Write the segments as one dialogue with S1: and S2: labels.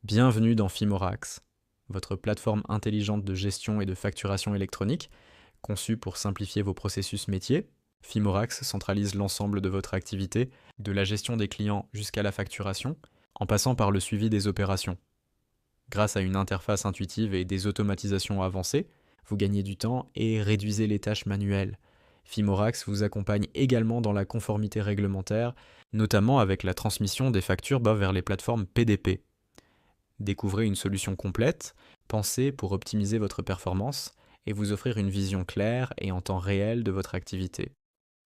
S1: Bienvenue dans Fimorax, votre plateforme intelligente de gestion et de facturation électronique, conçue pour simplifier vos processus métiers. Fimorax centralise l'ensemble de votre activité, de la gestion des clients jusqu'à la facturation, en passant par le suivi des opérations. Grâce à une interface intuitive et des automatisations avancées, vous gagnez du temps et réduisez les tâches manuelles. Fimorax vous accompagne également dans la conformité réglementaire, notamment avec la transmission des factures vers les plateformes PDP. Découvrez une solution complète, pensée pour optimiser votre performance et vous offrir une vision claire et en temps réel de votre activité.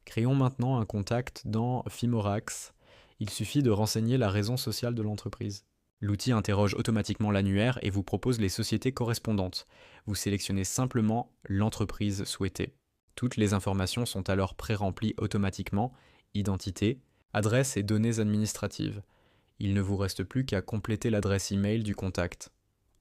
S1: Créons maintenant un contact dans Fimorax. Il suffit de renseigner la raison sociale de l'entreprise. L'outil interroge automatiquement l'annuaire et vous propose les sociétés correspondantes. Vous sélectionnez simplement l'entreprise souhaitée. Toutes les informations sont alors pré-remplies automatiquement, identité, adresse et données administratives. Il ne vous reste plus qu'à compléter l'adresse email du contact.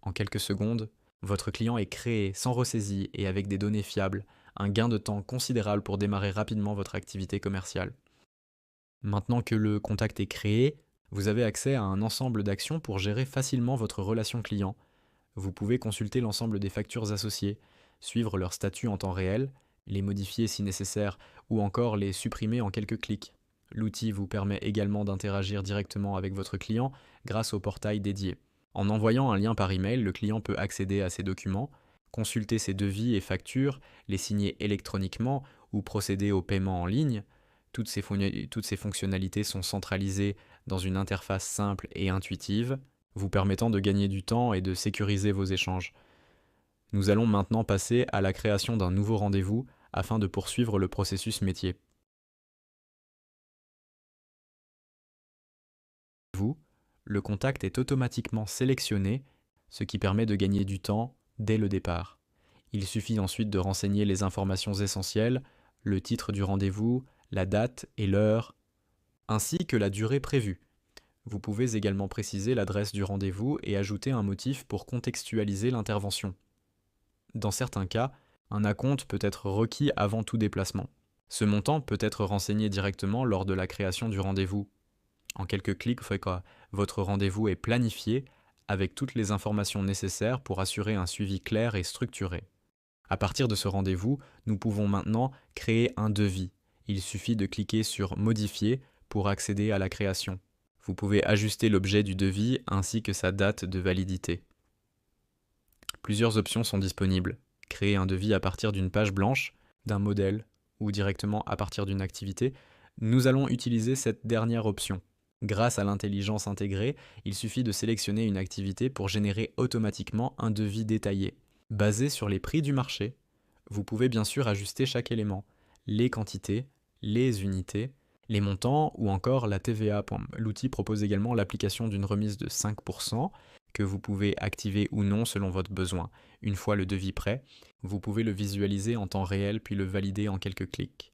S1: En quelques secondes, votre client est créé sans ressaisie et avec des données fiables, un gain de temps considérable pour démarrer rapidement votre activité commerciale. Maintenant que le contact est créé, vous avez accès à un ensemble d'actions pour gérer facilement votre relation client. Vous pouvez consulter l'ensemble des factures associées, suivre leur statut en temps réel, les modifier si nécessaire ou encore les supprimer en quelques clics. L'outil vous permet également d'interagir directement avec votre client grâce au portail dédié. En envoyant un lien par email, le client peut accéder à ses documents, consulter ses devis et factures, les signer électroniquement ou procéder au paiement en ligne. Toutes ces fonctionnalités sont centralisées dans une interface simple et intuitive, vous permettant de gagner du temps et de sécuriser vos échanges. Nous allons maintenant passer à la création d'un nouveau rendez-vous afin de poursuivre le processus métier. Le contact est automatiquement sélectionné, ce qui permet de gagner du temps dès le départ. Il suffit ensuite de renseigner les informations essentielles, le titre du rendez-vous, la date et l'heure, ainsi que la durée prévue. Vous pouvez également préciser l'adresse du rendez-vous et ajouter un motif pour contextualiser l'intervention. Dans certains cas, un acompte peut être requis avant tout déplacement. Ce montant peut être renseigné directement lors de la création du rendez-vous. En quelques clics, votre rendez-vous est planifié avec toutes les informations nécessaires pour assurer un suivi clair et structuré. À partir de ce rendez-vous, nous pouvons maintenant créer un devis. Il suffit de cliquer sur Modifier pour accéder à la création. Vous pouvez ajuster l'objet du devis ainsi que sa date de validité. Plusieurs options sont disponibles. Créer un devis à partir d'une page blanche, d'un modèle ou directement à partir d'une activité. Nous allons utiliser cette dernière option. Grâce à l'intelligence intégrée, il suffit de sélectionner une activité pour générer automatiquement un devis détaillé. Basé sur les prix du marché, vous pouvez bien sûr ajuster chaque élément, les quantités, les unités, les montants ou encore la TVA. L'outil propose également l'application d'une remise de 5% que vous pouvez activer ou non selon votre besoin. Une fois le devis prêt, vous pouvez le visualiser en temps réel puis le valider en quelques clics.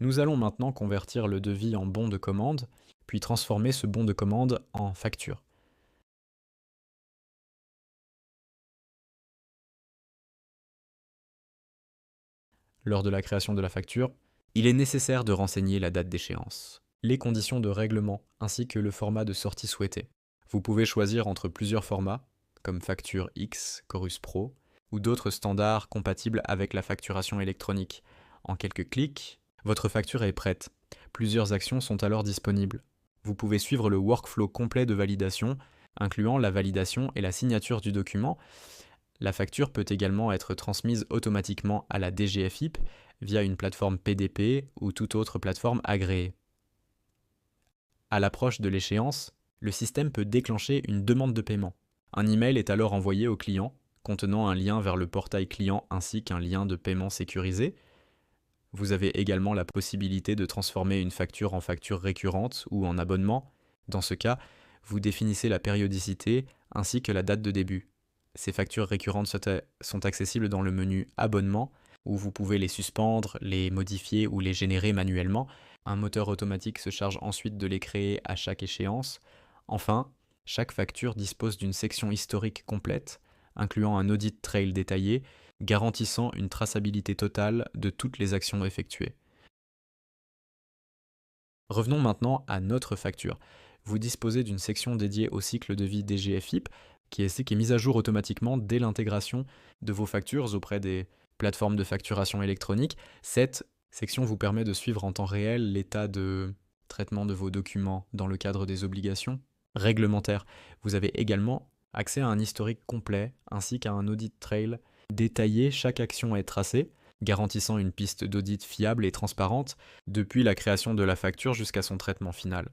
S1: Nous allons maintenant convertir le devis en bon de commande, puis transformer ce bon de commande en facture. Lors de la création de la facture, il est nécessaire de renseigner la date d'échéance, les conditions de règlement ainsi que le format de sortie souhaité. Vous pouvez choisir entre plusieurs formats, comme Facture X, Chorus Pro, ou d'autres standards compatibles avec la facturation électronique. En quelques clics, votre facture est prête. Plusieurs actions sont alors disponibles. Vous pouvez suivre le workflow complet de validation, incluant la validation et la signature du document. La facture peut également être transmise automatiquement à la DGFiP via une plateforme PDP ou toute autre plateforme agréée. À l'approche de l'échéance, le système peut déclencher une demande de paiement. Un email est alors envoyé au client, contenant un lien vers le portail client ainsi qu'un lien de paiement sécurisé. Vous avez également la possibilité de transformer une facture en facture récurrente ou en abonnement. Dans ce cas, vous définissez la périodicité ainsi que la date de début. Ces factures récurrentes sont accessibles dans le menu Abonnement, où vous pouvez les suspendre, les modifier ou les générer manuellement. Un moteur automatique se charge ensuite de les créer à chaque échéance. Enfin, chaque facture dispose d'une section historique complète, incluant un audit trail détaillé, garantissant une traçabilité totale de toutes les actions effectuées. Revenons maintenant à notre facture. vous disposez d'une section dédiée au cycle de vie DGFiP qui est mise à jour automatiquement dès l'intégration de vos factures auprès des plateformes de facturation électronique. Cette section vous permet de suivre en temps réel l'état de traitement de vos documents dans le cadre des obligations réglementaires. Vous avez également accès à un historique complet ainsi qu'à un audit trail détaillé, chaque action est tracée, garantissant une piste d'audit fiable et transparente depuis la création de la facture jusqu'à son traitement final.